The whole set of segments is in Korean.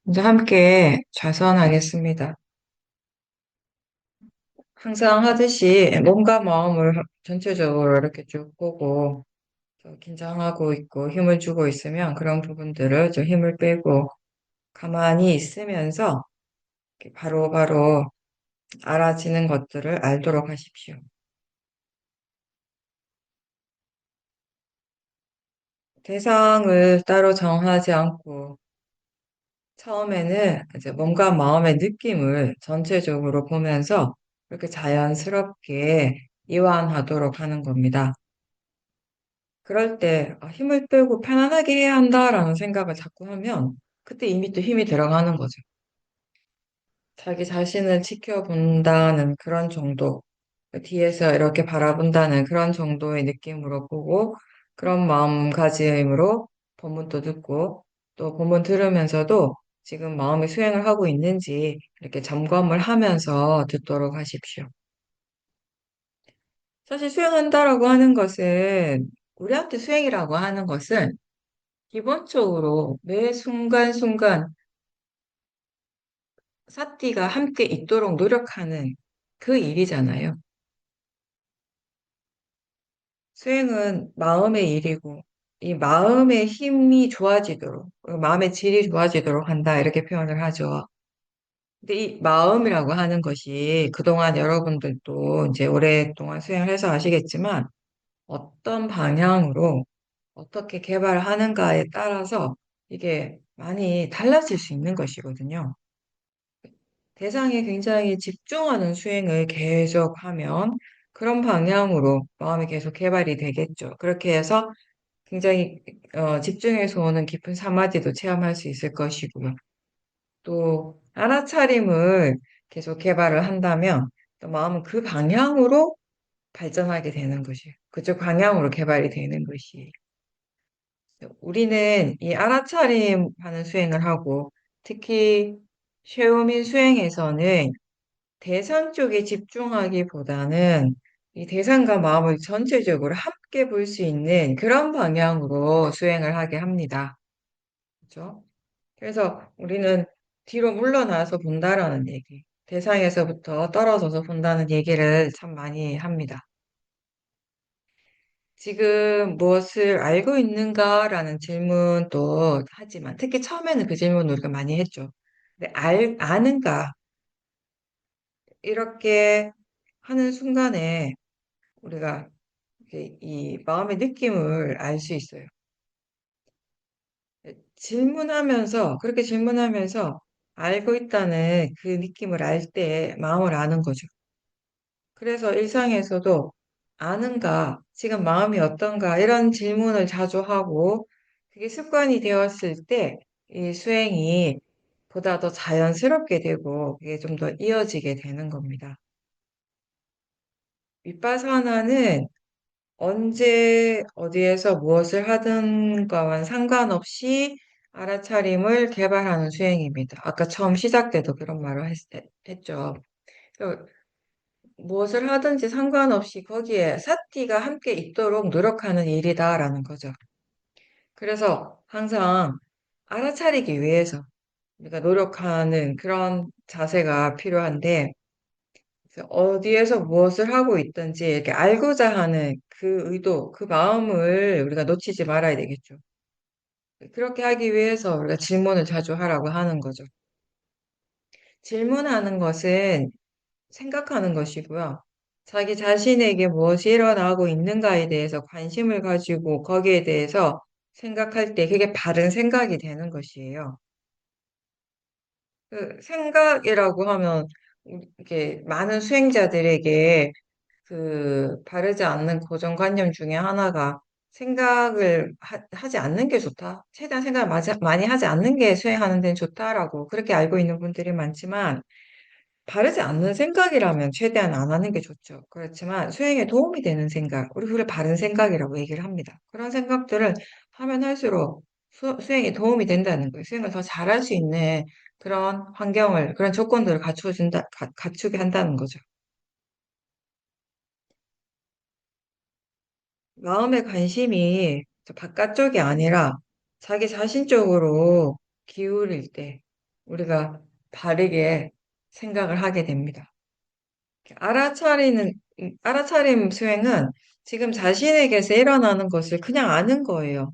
이제 함께 좌선하겠습니다. 항상 하듯이 몸과 마음을 전체적으로 이렇게 쭉 보고 좀 긴장하고 있고 힘을 주고 있으면 그런 부분들을 좀 힘을 빼고 가만히 있으면서 이렇게 바로바로 알아지는 것들을 알도록 하십시오. 대상을 따로 정하지 않고 처음에는 이제 몸과 마음의 느낌을 전체적으로 보면서 이렇게 자연스럽게 이완하도록 하는 겁니다. 그럴 때 힘을 빼고 편안하게 해야 한다라는 생각을 자꾸 하면 그때 이미 또 힘이 들어가는 거죠. 자기 자신을 지켜본다는 그런 정도, 뒤에서 이렇게 바라본다는 그런 정도의 느낌으로 보고 그런 마음가짐으로 본문도 듣고 또 본문 들으면서도 지금 마음의 수행을 하고 있는지 이렇게 점검을 하면서 듣도록 하십시오. 사실 수행한다라고 하는 것은 우리한테 수행이라고 하는 것은 기본적으로 매 순간순간 사띠가 함께 있도록 노력하는 그 일이잖아요. 수행은 마음의 일이고, 이 마음의 힘이 좋아지도록, 마음의 질이 좋아지도록 한다, 이렇게 표현을 하죠. 근데 이 마음이라고 하는 것이 그동안 여러분들도 이제 오랫동안 수행을 해서 아시겠지만, 어떤 방향으로 어떻게 개발하는가에 따라서 이게 많이 달라질 수 있는 것이거든요. 대상에 굉장히 집중하는 수행을 계속하면 그런 방향으로 마음이 계속 개발이 되겠죠. 그렇게 해서 굉장히 집중해서 오는 깊은 사마디도 체험할 수 있을 것이고요. 또 알아차림을 계속 개발을 한다면 또 마음은 그 방향으로 발전하게 되는 것이에요. 그쪽 방향으로 개발이 되는 것이에요. 우리는 이 알아차림 하는 수행을 하고 특히 쉐우민 수행에서는 대상 쪽에 집중하기보다는 이 대상과 마음을 전체적으로 함께 볼 수 있는 그런 방향으로 수행을 하게 합니다. 그렇죠? 그래서 우리는 뒤로 물러나서 본다라는 얘기, 대상에서부터 떨어져서 본다는 얘기를 참 많이 합니다. 지금 무엇을 알고 있는가라는 질문도 하지만 특히 처음에는 그 질문을 우리가 많이 했죠. 근데 아는가? 이렇게 하는 순간에 우리가 이 마음의 느낌을 알 수 있어요. 그렇게 질문하면서 알고 있다는 그 느낌을 알 때 마음을 아는 거죠. 그래서 일상에서도 아는가, 지금 마음이 어떤가, 이런 질문을 자주 하고 그게 습관이 되었을 때 이 수행이 보다 더 자연스럽게 되고 그게 좀 더 이어지게 되는 겁니다. 윗바사나는 언제 어디에서 무엇을 하든가와 상관없이 알아차림을 개발하는 수행입니다. 아까 처음 시작 때도 그런 말을 했죠. 그 무엇을 하든지 상관없이 거기에 사티가 함께 있도록 노력하는 일이다라는 거죠. 그래서 항상 알아차리기 위해서 우리가 노력하는 그런 자세가 필요한데 그래서 어디에서 무엇을 하고 있든지 이렇게 알고자 하는 그 의도, 그 마음을 우리가 놓치지 말아야 되겠죠. 그렇게 하기 위해서 우리가 질문을 자주 하라고 하는 거죠. 질문하는 것은 생각하는 것이고요. 자기 자신에게 무엇이 일어나고 있는가에 대해서 관심을 가지고 거기에 대해서 생각할 때 그게 바른 생각이 되는 것이에요. 그 생각이라고 하면 이렇게 많은 수행자들에게 그 바르지 않는 고정관념 중에 하나가 생각을 하지 않는 게 좋다. 최대한 생각을 많이 하지 않는 게 수행하는 데는 좋다라고 그렇게 알고 있는 분들이 많지만 바르지 않는 생각이라면 최대한 안 하는 게 좋죠. 그렇지만 수행에 도움이 되는 생각, 우리 그걸 바른 생각이라고 얘기를 합니다. 그런 생각들을 하면 할수록 수행에 도움이 된다는 거예요. 수행을 더 잘할 수 있는 그런 환경을, 그런 조건들을 갖추게 한다는 거죠. 마음의 관심이 저 바깥쪽이 아니라 자기 자신 쪽으로 기울일 때, 우리가 바르게 생각을 하게 됩니다. 알아차림 수행은 지금 자신에게서 일어나는 것을 그냥 아는 거예요.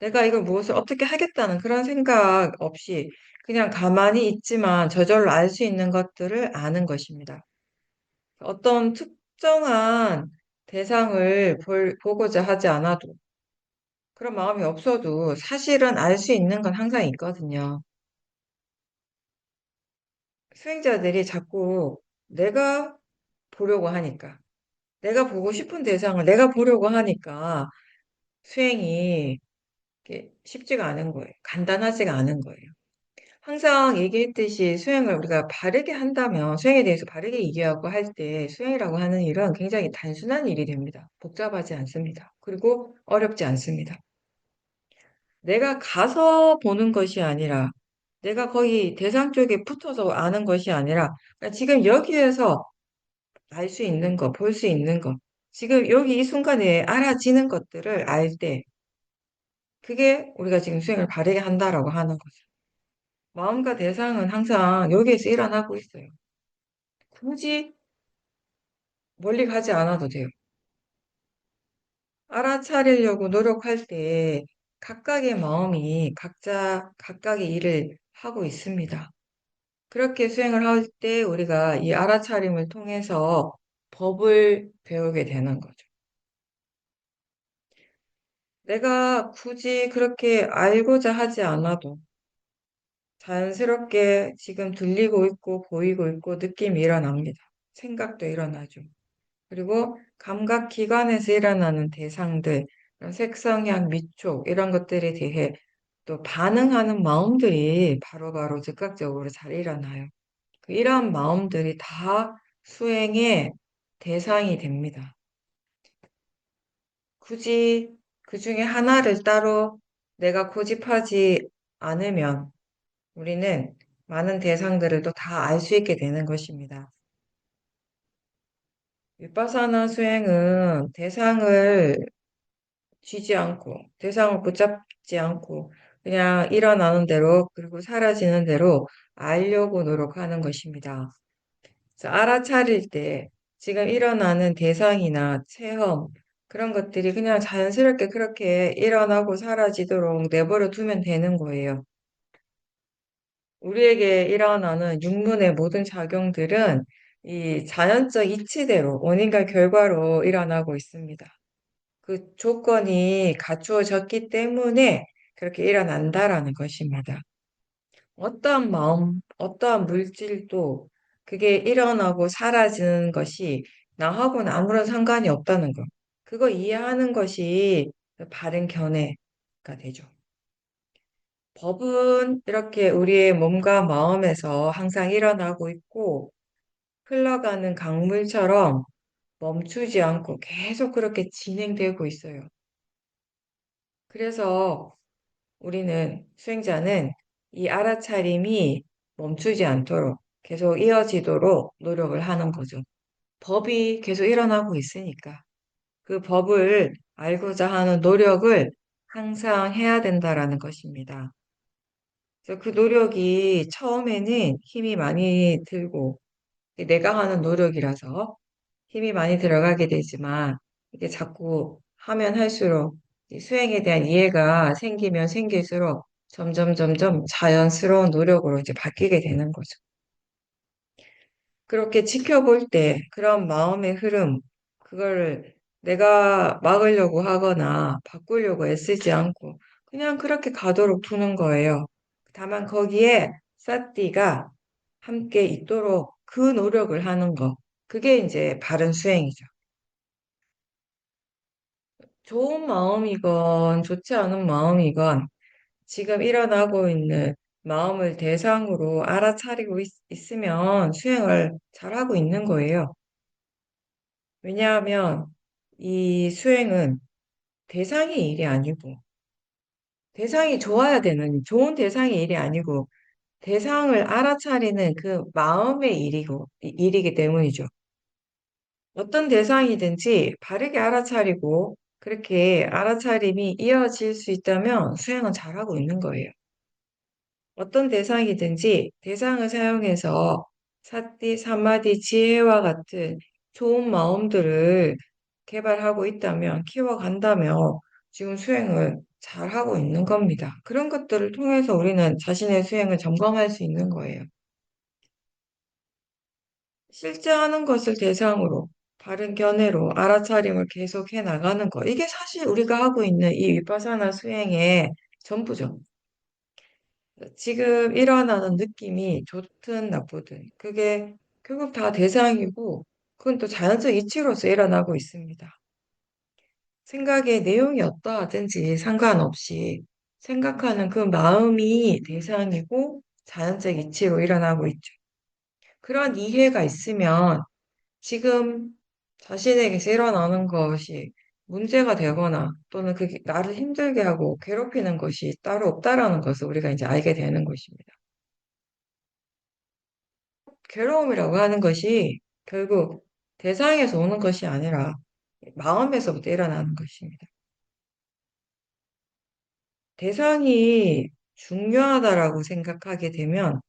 내가 이걸 무엇을 어떻게 하겠다는 그런 생각 없이 그냥 가만히 있지만 저절로 알 수 있는 것들을 아는 것입니다. 어떤 특정한 대상을 보고자 하지 않아도 그런 마음이 없어도 사실은 알 수 있는 건 항상 있거든요. 수행자들이 자꾸 내가 보려고 하니까, 내가 보고 싶은 대상을 내가 보려고 하니까 수행이 이렇게 쉽지가 않은 거예요. 간단하지가 않은 거예요. 항상 얘기했듯이 수행을 우리가 바르게 한다면, 수행에 대해서 바르게 이해하고 할 때 수행이라고 하는 일은 굉장히 단순한 일이 됩니다. 복잡하지 않습니다. 그리고 어렵지 않습니다. 내가 가서 보는 것이 아니라, 내가 거기 대상 쪽에 붙어서 아는 것이 아니라, 그러니까 지금 여기에서 알 수 있는 것, 볼 수 있는 것, 지금 여기 이 순간에 알아지는 것들을 알 때, 그게 우리가 지금 수행을 바르게 한다라고 하는 거죠. 마음과 대상은 항상 여기에서 일어나고 있어요. 굳이 멀리 가지 않아도 돼요. 알아차리려고 노력할 때 각각의 마음이 각자 각각의 일을 하고 있습니다. 그렇게 수행을 할 때 우리가 이 알아차림을 통해서 법을 배우게 되는 거죠. 내가 굳이 그렇게 알고자 하지 않아도 자연스럽게 지금 들리고 있고 보이고 있고 느낌이 일어납니다. 생각도 일어나죠. 그리고 감각 기관에서 일어나는 대상들, 색성향, 미촉 이런 것들에 대해 또 반응하는 마음들이 바로바로 즉각적으로 잘 일어나요. 이러한 마음들이 다 수행의 대상이 됩니다. 굳이 그 중에 하나를 따로 내가 고집하지 않으면 우리는 많은 대상들을 또 다 알 수 있게 되는 것입니다. 윗바사나 수행은 대상을 쥐지 않고, 대상을 붙잡지 않고, 그냥 일어나는 대로, 그리고 사라지는 대로 알려고 노력하는 것입니다. 그래서 알아차릴 때 지금 일어나는 대상이나 체험, 그런 것들이 그냥 자연스럽게 그렇게 일어나고 사라지도록 내버려 두면 되는 거예요. 우리에게 일어나는 육문의 모든 작용들은 이 자연적 이치대로 원인과 결과로 일어나고 있습니다. 그 조건이 갖추어졌기 때문에 그렇게 일어난다라는 것입니다. 어떠한 마음, 어떠한 물질도 그게 일어나고 사라지는 것이 나하고는 아무런 상관이 없다는 것. 그거 이해하는 것이 바른 견해가 되죠. 법은 이렇게 우리의 몸과 마음에서 항상 일어나고 있고 흘러가는 강물처럼 멈추지 않고 계속 그렇게 진행되고 있어요. 그래서 우리는, 수행자는 이 알아차림이 멈추지 않도록 계속 이어지도록 노력을 하는 거죠. 법이 계속 일어나고 있으니까 그 법을 알고자 하는 노력을 항상 해야 된다라는 것입니다. 그래서 그 노력이 처음에는 힘이 많이 들고 내가 하는 노력이라서 힘이 많이 들어가게 되지만 이게 자꾸 하면 할수록 이 수행에 대한 이해가 생기면 생길수록 점점 자연스러운 노력으로 이제 바뀌게 되는 거죠. 그렇게 지켜볼 때 그런 마음의 흐름, 그걸 내가 막으려고 하거나 바꾸려고 애쓰지 않고 그냥 그렇게 가도록 두는 거예요. 다만 거기에 사띠가 함께 있도록 그 노력을 하는 거. 그게 이제 바른 수행이죠. 좋은 마음이건 좋지 않은 마음이건 지금 일어나고 있는 마음을 대상으로 알아차리고 있으면 수행을 잘하고 있는 거예요. 왜냐하면 이 수행은 대상의 일이 아니고 대상이 좋아야 되는 좋은 대상의 일이 아니고 대상을 알아차리는 그 마음의 일이기 때문이죠. 어떤 대상이든지 바르게 알아차리고 그렇게 알아차림이 이어질 수 있다면 수행은 잘하고 있는 거예요. 어떤 대상이든지 대상을 사용해서 사띠, 사마디, 지혜와 같은 좋은 마음들을 개발하고 있다면, 키워간다면 지금 수행을 잘하고 있는 겁니다. 그런 것들을 통해서 우리는 자신의 수행을 점검할 수 있는 거예요. 실제 하는 것을 대상으로 바른 견해로 알아차림을 계속해 나가는 거. 이게 사실 우리가 하고 있는 이 위파사나 수행의 전부죠. 지금 일어나는 느낌이 좋든 나쁘든 그게 결국 다 대상이고 그건 또 자연적 이치로서 일어나고 있습니다. 생각의 내용이 어떠하든지 상관없이 생각하는 그 마음이 대상이고 자연적 이치로 일어나고 있죠. 그런 이해가 있으면 지금 자신에게서 일어나는 것이 문제가 되거나 또는 그게 나를 힘들게 하고 괴롭히는 것이 따로 없다라는 것을 우리가 이제 알게 되는 것입니다. 괴로움이라고 하는 것이 결국 대상에서 오는 것이 아니라 마음에서부터 일어나는 것입니다. 대상이 중요하다라고 생각하게 되면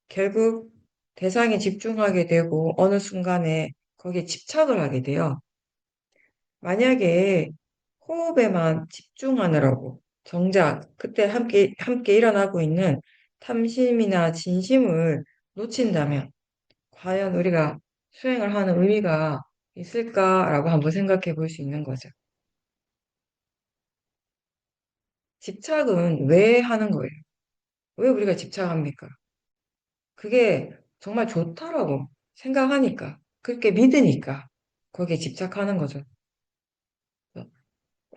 결국 대상에 집중하게 되고 어느 순간에 거기에 집착을 하게 돼요. 만약에 호흡에만 집중하느라고 정작 그때 함께 일어나고 있는 탐심이나 진심을 놓친다면 과연 우리가 수행을 하는 의미가 있을까라고 한번 생각해 볼 수 있는 거죠. 집착은 왜 하는 거예요? 왜 우리가 집착합니까? 그게 정말 좋다라고 생각하니까, 그렇게 믿으니까 거기에 집착하는 거죠.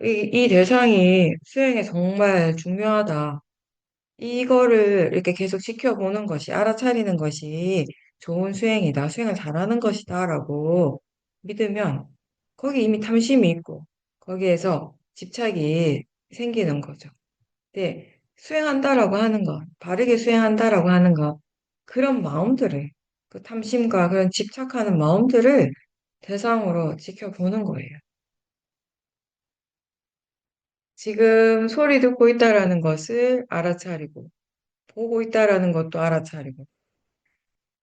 이 대상이 수행에 정말 중요하다. 이거를 이렇게 계속 지켜보는 것이, 알아차리는 것이 좋은 수행이다. 수행을 잘하는 것이다라고 믿으면 거기 이미 탐심이 있고 거기에서 집착이 생기는 거죠. 근데 수행한다라고 하는 것, 바르게 수행한다라고 하는 것, 그런 마음들을, 그 탐심과 그런 집착하는 마음들을 대상으로 지켜보는 거예요. 지금 소리 듣고 있다라는 것을 알아차리고, 보고 있다라는 것도 알아차리고,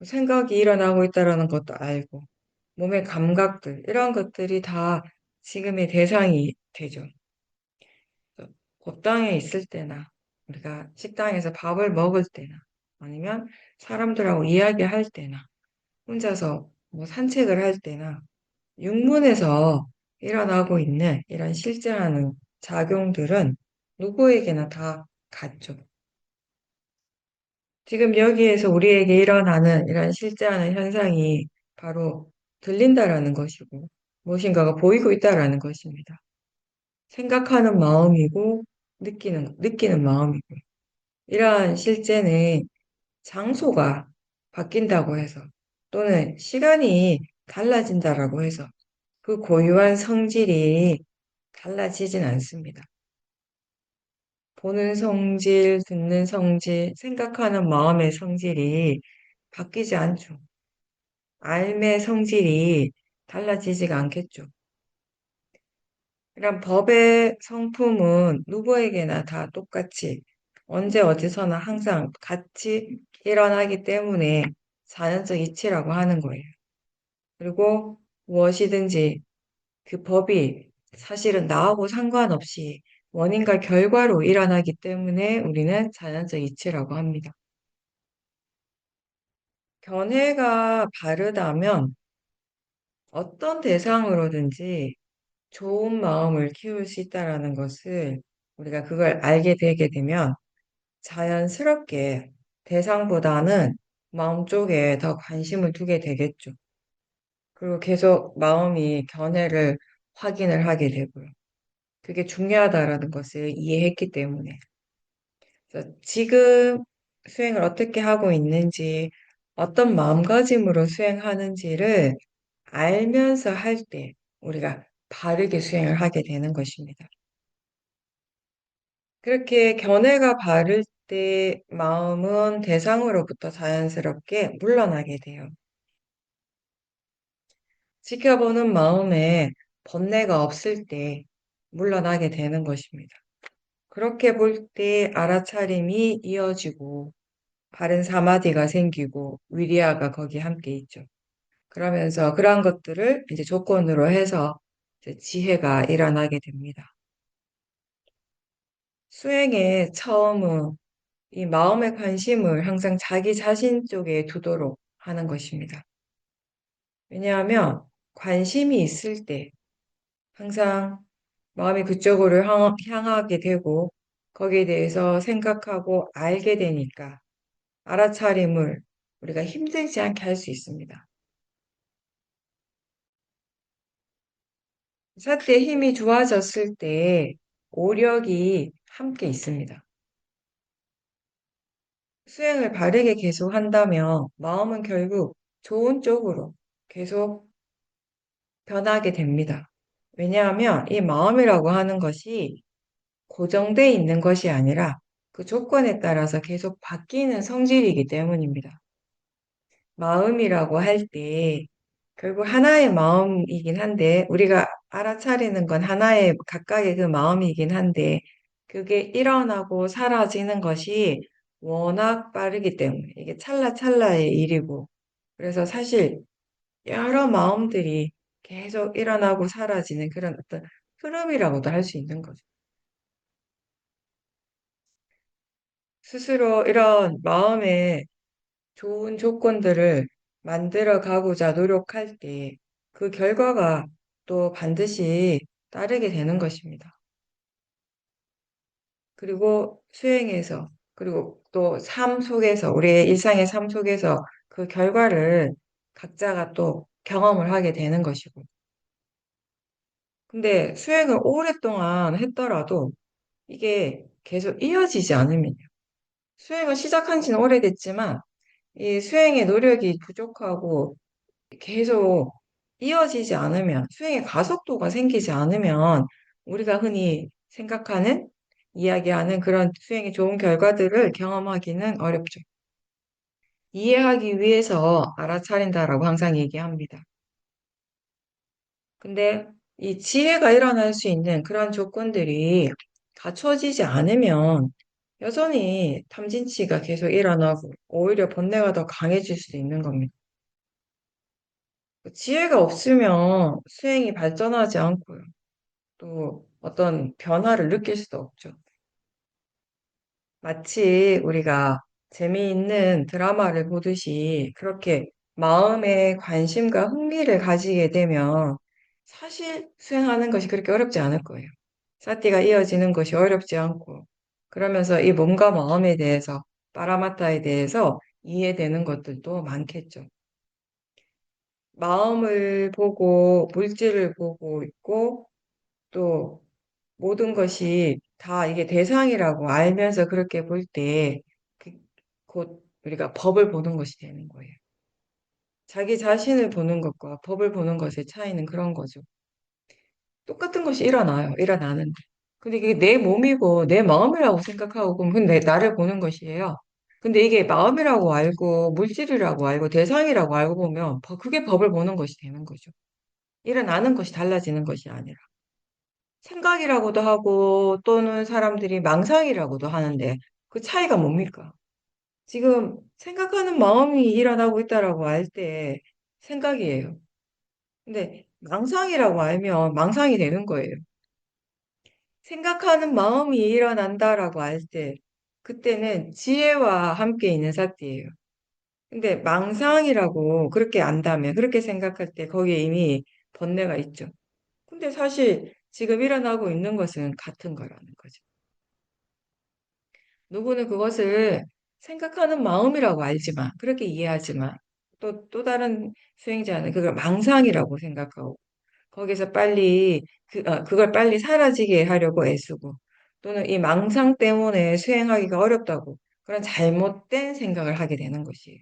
생각이 일어나고 있다라는 것도 알고, 몸의 감각들, 이런 것들이 다 지금의 대상이 되죠. 법당에 있을 때나, 우리가 식당에서 밥을 먹을 때나, 아니면 사람들하고 이야기할 때나, 혼자서 뭐 산책을 할 때나, 육문에서 일어나고 있는 이런 실제하는 작용들은 누구에게나 다 같죠. 지금 여기에서 우리에게 일어나는 이런 실제하는 현상이 바로 들린다라는 것이고, 무엇인가가 보이고 있다라는 것입니다. 생각하는 마음이고, 느끼는 마음이고, 이러한 실제는 장소가 바뀐다고 해서, 또는 시간이 달라진다라고 해서, 그 고유한 성질이 달라지진 않습니다. 보는 성질, 듣는 성질, 생각하는 마음의 성질이 바뀌지 않죠. 삶의 성질이 달라지지가 않겠죠. 이런 법의 성품은 누구에게나 다 똑같이 언제 어디서나 항상 같이 일어나기 때문에 자연적 이치라고 하는 거예요. 그리고 무엇이든지 그 법이 사실은 나하고 상관없이 원인과 결과로 일어나기 때문에 우리는 자연적 이치라고 합니다. 견해가 바르다면 어떤 대상으로든지 좋은 마음을 키울 수 있다라는 것을 우리가 그걸 알게 되게 되면 자연스럽게 대상보다는 마음 쪽에 더 관심을 두게 되겠죠. 그리고 계속 마음이 견해를 확인을 하게 되고요. 그게 중요하다라는 것을 이해했기 때문에. 그래서 지금 수행을 어떻게 하고 있는지, 어떤 마음가짐으로 수행하는지를 알면서 할 때 우리가 바르게 수행을 하게 되는 것입니다. 그렇게 견해가 바를 때 마음은 대상으로부터 자연스럽게 물러나게 돼요. 지켜보는 마음에 번뇌가 없을 때 물러나게 되는 것입니다. 그렇게 볼 때 알아차림이 이어지고 바른 사마디가 생기고 위리아가 거기 함께 있죠. 그러면서 그러한 것들을 이제 조건으로 해서 이제 지혜가 일어나게 됩니다. 수행의 처음은 이 마음의 관심을 항상 자기 자신 쪽에 두도록 하는 것입니다. 왜냐하면 관심이 있을 때 항상 마음이 그쪽으로 향하게 되고 거기에 대해서 생각하고 알게 되니까 알아차림을 우리가 힘들지 않게 할 수 있습니다. 사태의 힘이 좋아졌을 때 오력이 함께 있습니다. 수행을 바르게 계속 한다면 마음은 결국 좋은 쪽으로 계속 변하게 됩니다. 왜냐하면 이 마음이라고 하는 것이 고정되어 있는 것이 아니라 그 조건에 따라서 계속 바뀌는 성질이기 때문입니다. 마음이라고 할 때 결국 하나의 마음이긴 한데 우리가 알아차리는 건 하나의 각각의 그 마음이긴 한데 그게 일어나고 사라지는 것이 워낙 빠르기 때문에 이게 찰나찰나의 일이고 그래서 사실 여러 마음들이 계속 일어나고 사라지는 그런 어떤 흐름이라고도 할 수 있는 거죠. 스스로 이런 마음의 좋은 조건들을 만들어 가고자 노력할 때 그 결과가 또 반드시 따르게 되는 것입니다. 그리고 수행에서, 그리고 또 삶 속에서, 우리의 일상의 삶 속에서 그 결과를 각자가 또 경험을 하게 되는 것이고. 근데 수행을 오랫동안 했더라도 이게 계속 이어지지 않으면요. 수행을 시작한 지는 오래됐지만 이 수행의 노력이 부족하고 계속 이어지지 않으면, 수행의 가속도가 생기지 않으면, 우리가 흔히 생각하는, 이야기하는 그런 수행의 좋은 결과들을 경험하기는 어렵죠. 이해하기 위해서 알아차린다라고 항상 얘기합니다. 근데 이 지혜가 일어날 수 있는 그런 조건들이 갖춰지지 않으면 여전히 탐진치가 계속 일어나고 오히려 번뇌가 더 강해질 수도 있는 겁니다. 지혜가 없으면 수행이 발전하지 않고요. 또 어떤 변화를 느낄 수도 없죠. 마치 우리가 재미있는 드라마를 보듯이 그렇게 마음에 관심과 흥미를 가지게 되면 사실 수행하는 것이 그렇게 어렵지 않을 거예요. 사티가 이어지는 것이 어렵지 않고 그러면서 이 몸과 마음에 대해서 파라마타에 대해서 이해되는 것들도 많겠죠. 마음을 보고 물질을 보고 있고 또 모든 것이 다 이게 대상이라고 알면서 그렇게 볼 때, 곧 우리가 법을 보는 것이 되는 거예요. 자기 자신을 보는 것과 법을 보는 것의 차이는 그런 거죠. 똑같은 것이 일어나요. 일어나는데. 근데 이게 내 몸이고 내 마음이라고 생각하고 그럼 근데 나를 보는 것이에요. 근데 이게 마음이라고 알고 물질이라고 알고 대상이라고 알고 보면 그게 법을 보는 것이 되는 거죠. 일어나는 것이 달라지는 것이 아니라. 생각이라고도 하고 또는 사람들이 망상이라고도 하는데 그 차이가 뭡니까? 지금 생각하는 마음이 일어나고 있다라고 알 때 생각이에요. 근데 망상이라고 알면 망상이 되는 거예요. 생각하는 마음이 일어난다라고 알 때 그때는 지혜와 함께 있는 사띠예요. 근데 망상이라고 그렇게 안다면 그렇게 생각할 때 거기에 이미 번뇌가 있죠. 근데 사실 지금 일어나고 있는 것은 같은 거라는 거죠. 누구는 그것을 생각하는 마음이라고 알지만, 그렇게 이해하지만, 또 다른 수행자는 그걸 망상이라고 생각하고, 거기서 빨리, 그걸 빨리 사라지게 하려고 애쓰고, 또는 이 망상 때문에 수행하기가 어렵다고, 그런 잘못된 생각을 하게 되는 것이에요.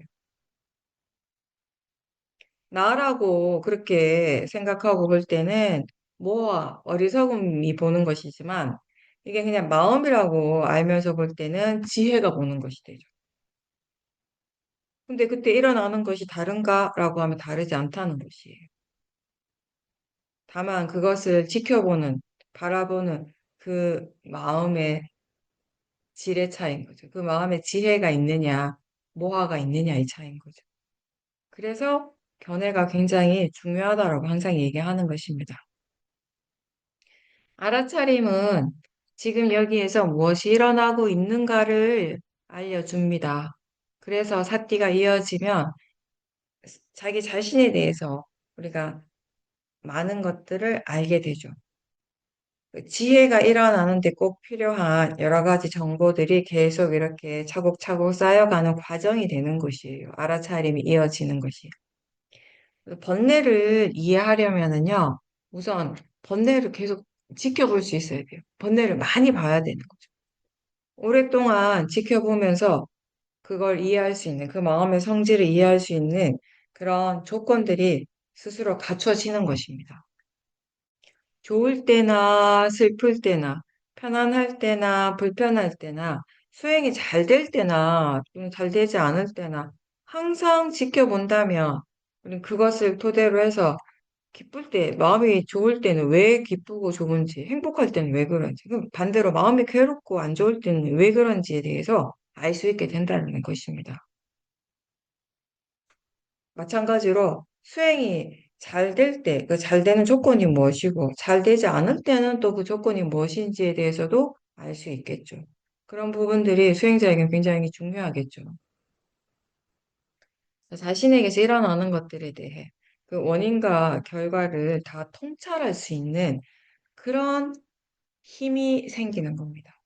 나라고 그렇게 생각하고 볼 때는 뭐와 어리석음이 보는 것이지만, 이게 그냥 마음이라고 알면서 볼 때는 지혜가 보는 것이 되죠. 근데 그때 일어나는 것이 다른가라고 하면 다르지 않다는 것이에요. 다만 그것을 지켜보는, 바라보는 그 마음의 질의 차이인 거죠. 그 마음에 지혜가 있느냐, 모화가 있느냐 이 차이인 거죠. 그래서 견해가 굉장히 중요하다라고 항상 얘기하는 것입니다. 알아차림은 지금 여기에서 무엇이 일어나고 있는가를 알려줍니다. 그래서 사띠가 이어지면 자기 자신에 대해서 우리가 많은 것들을 알게 되죠. 그 지혜가 일어나는데 꼭 필요한 여러 가지 정보들이 계속 이렇게 차곡차곡 쌓여가는 과정이 되는 것이에요. 알아차림이 이어지는 것이. 번뇌를 이해하려면은요, 우선 번뇌를 계속 지켜볼 수 있어야 돼요. 번뇌를 많이 봐야 되는 거죠. 오랫동안 지켜보면서 그걸 이해할 수 있는, 그 마음의 성질을 이해할 수 있는 그런 조건들이 스스로 갖춰지는 것입니다. 좋을 때나 슬플 때나, 편안할 때나 불편할 때나, 수행이 잘 될 때나 또는 잘 되지 않을 때나, 항상 지켜본다면, 우리는 그것을 토대로 해서 기쁠 때, 마음이 좋을 때는 왜 기쁘고 좋은지, 행복할 때는 왜 그런지, 그럼 반대로 마음이 괴롭고 안 좋을 때는 왜 그런지에 대해서 알 수 있게 된다는 것입니다. 마찬가지로 수행이 잘 될 때, 그 잘 되는 조건이 무엇이고, 잘 되지 않을 때는 또 그 조건이 무엇인지에 대해서도 알 수 있겠죠. 그런 부분들이 수행자에게 굉장히 중요하겠죠. 자신에게서 일어나는 것들에 대해 그 원인과 결과를 다 통찰할 수 있는 그런 힘이 생기는 겁니다.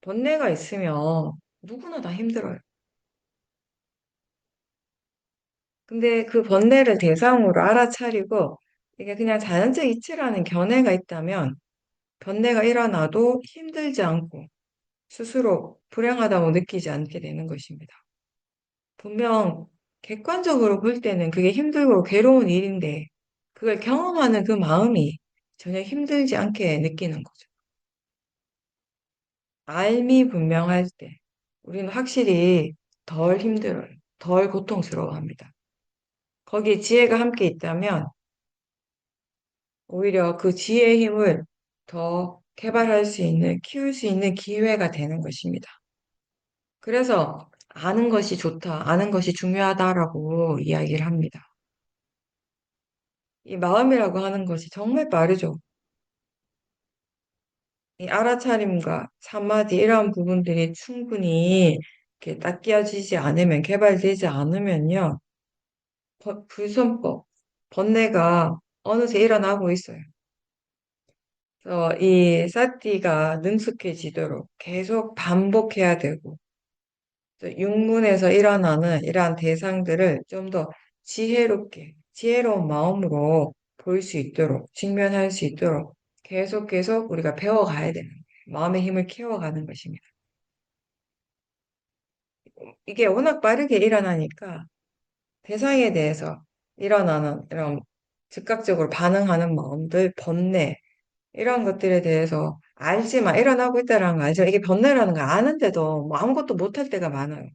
번뇌가 있으면 누구나 다 힘들어요. 근데 그 번뇌를 대상으로 알아차리고 이게 그냥 자연적 이치라는 견해가 있다면 번뇌가 일어나도 힘들지 않고 스스로 불행하다고 느끼지 않게 되는 것입니다. 분명 객관적으로 볼 때는 그게 힘들고 괴로운 일인데 그걸 경험하는 그 마음이 전혀 힘들지 않게 느끼는 거죠. 알미 분명할 때 우리는 확실히 덜 힘들어요. 덜 고통스러워합니다. 거기에 지혜가 함께 있다면 오히려 그 지혜의 힘을 더 개발할 수 있는, 키울 수 있는 기회가 되는 것입니다. 그래서 아는 것이 좋다, 아는 것이 중요하다라고 이야기를 합니다. 이 마음이라고 하는 것이 정말 빠르죠. 이 알아차림과 사마디 이러한 부분들이 충분히 이렇게 딱 끼어지지 않으면, 개발되지 않으면요, 불선법, 번뇌가 어느새 일어나고 있어요. 그래서 이 사띠가 능숙해지도록 계속 반복해야 되고, 또 육문에서 일어나는 이러한 대상들을 좀 더 지혜롭게, 지혜로운 마음으로 볼 수 있도록, 직면할 수 있도록 계속 우리가 배워가야 되는 거예요. 마음의 힘을 키워가는 것입니다. 이게 워낙 빠르게 일어나니까 대상에 대해서 일어나는 이런 즉각적으로 반응하는 마음들, 번뇌, 이런 것들에 대해서 알지만 일어나고 있다는 거 알지만 이게 번뇌라는 거 아는데도 뭐 아무것도 못할 때가 많아요.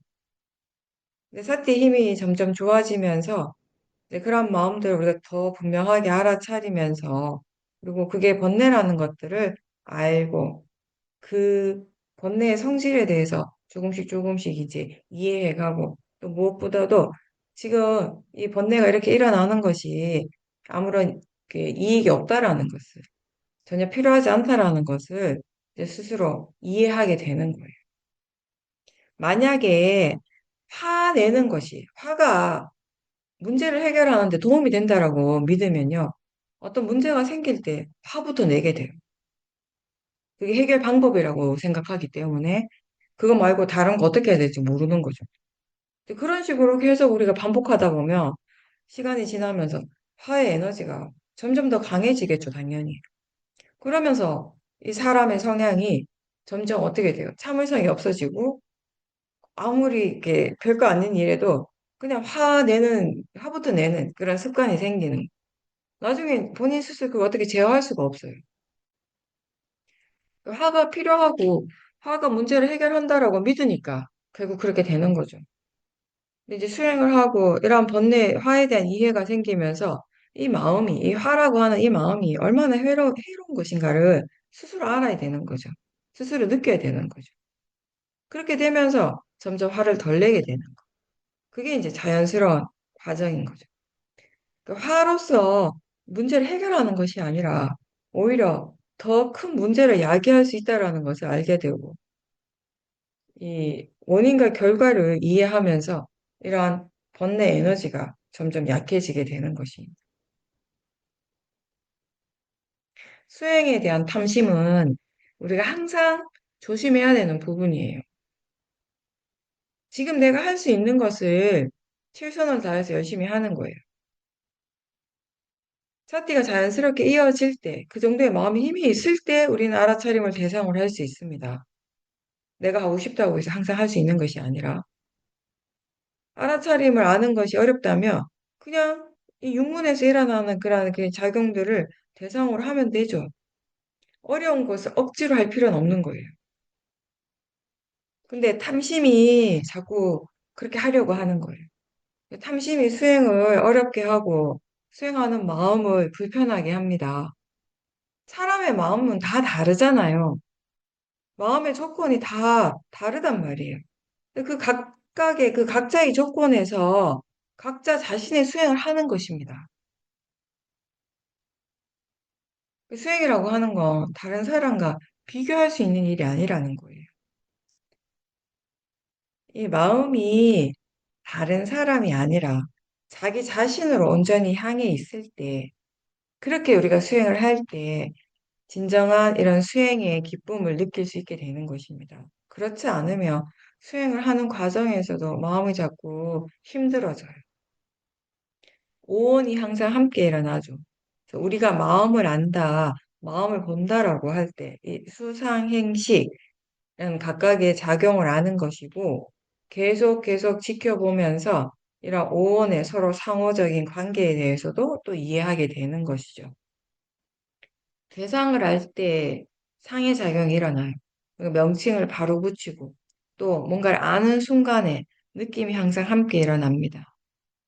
근데 사띠 힘이 점점 좋아지면서 이제 그런 마음들을 우리가 더 분명하게 알아차리면서 그리고 그게 번뇌라는 것들을 알고 그 번뇌의 성질에 대해서 조금씩 이제 이해해가고 또 무엇보다도 지금 이 번뇌가 이렇게 일어나는 것이 아무런 그 이익이 없다라는 것을 전혀 필요하지 않다라는 것을 이제 스스로 이해하게 되는 거예요. 만약에 화내는 것이 화가 문제를 해결하는 데 도움이 된다라고 믿으면요. 어떤 문제가 생길 때 화부터 내게 돼요. 그게 해결 방법이라고 생각하기 때문에 그거 말고 다른 거 어떻게 해야 될지 모르는 거죠. 그런 식으로 계속 우리가 반복하다 보면 시간이 지나면서 화의 에너지가 점점 더 강해지겠죠, 당연히. 그러면서 이 사람의 성향이 점점 어떻게 돼요? 참을성이 없어지고 아무리 이렇게 별거 아닌 일에도 그냥 화부터 내는 그런 습관이 생기는. 나중에 본인 스스로 그걸 어떻게 제어할 수가 없어요. 화가 필요하고 화가 문제를 해결한다라고 믿으니까 결국 그렇게 되는 거죠. 근데 이제 수행을 하고 이러한 화에 대한 이해가 생기면서 이 화라고 하는 이 마음이 얼마나 해로운 것인가를 스스로 알아야 되는 거죠. 스스로 느껴야 되는 거죠. 그렇게 되면서 점점 화를 덜 내게 되는 거. 그게 이제 자연스러운 과정인 거죠. 그 화로서 문제를 해결하는 것이 아니라 오히려 더 큰 문제를 야기할 수 있다라는 것을 알게 되고 이 원인과 결과를 이해하면서 이러한 번뇌 에너지가 점점 약해지게 되는 것입니다. 수행에 대한 탐심은 우리가 항상 조심해야 되는 부분이에요. 지금 내가 할 수 있는 것을 최선을 다해서 열심히 하는 거예요. 사티가 자연스럽게 이어질 때, 그 정도의 마음의 힘이 있을 때 우리는 알아차림을 대상으로 할 수 있습니다. 내가 하고 싶다고 해서 항상 할 수 있는 것이 아니라, 알아차림을 아는 것이 어렵다면, 그냥 이 육문에서 일어나는 그런 그 작용들을 대상으로 하면 되죠. 어려운 것을 억지로 할 필요는 없는 거예요. 근데 탐심이 자꾸 그렇게 하려고 하는 거예요. 탐심이 수행을 어렵게 하고 수행하는 마음을 불편하게 합니다. 사람의 마음은 다 다르잖아요. 마음의 조건이 다 다르단 말이에요. 그 각각의 그 각자의 조건에서 각자 자신의 수행을 하는 것입니다. 그 수행이라고 하는 건 다른 사람과 비교할 수 있는 일이 아니라는 거예요. 이 마음이 다른 사람이 아니라 자기 자신으로 온전히 향해 있을 때, 그렇게 우리가 수행을 할 때, 진정한 이런 수행의 기쁨을 느낄 수 있게 되는 것입니다. 그렇지 않으면 수행을 하는 과정에서도 마음이 자꾸 힘들어져요. 오온이 항상 함께 일어나죠. 그래서 우리가 마음을 안다, 마음을 본다라고 할 때, 이 수상행식, 각각의 작용을 아는 것이고 계속 지켜보면서 이런 오원의 서로 상호적인 관계에 대해서도 또 이해하게 되는 것이죠. 대상을 알 때 상해작용이 일어나요. 명칭을 바로 붙이고 또 뭔가를 아는 순간에 느낌이 항상 함께 일어납니다.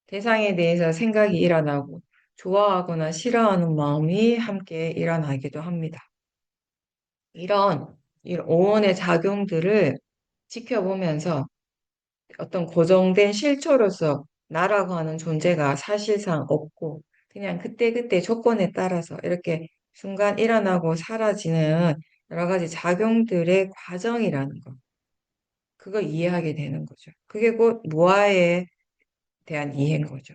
대상에 대해서 생각이 일어나고 좋아하거나 싫어하는 마음이 함께 일어나기도 합니다. 이런 오원의 작용들을 지켜보면서 어떤 고정된 실초로서 나라고 하는 존재가 사실상 없고 그냥 그때그때 조건에 따라서 이렇게 순간 일어나고 사라지는 여러 가지 작용들의 과정이라는 것. 그걸 이해하게 되는 거죠. 그게 곧 무아에 대한 이해인 거죠.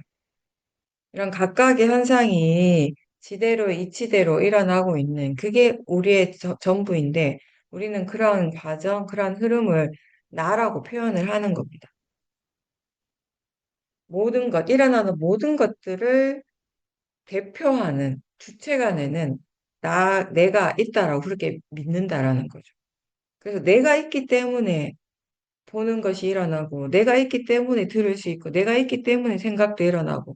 이런 각각의 현상이 지대로 이치대로 일어나고 있는 그게 우리의 전부인데 우리는 그런 과정, 그런 흐름을 나라고 표현을 하는 겁니다. 모든 것, 일어나는 모든 것들을 대표하는 주체가 내는 내가 있다라고 그렇게 믿는다라는 거죠. 그래서 내가 있기 때문에 보는 것이 일어나고, 내가 있기 때문에 들을 수 있고, 내가 있기 때문에 생각도 일어나고,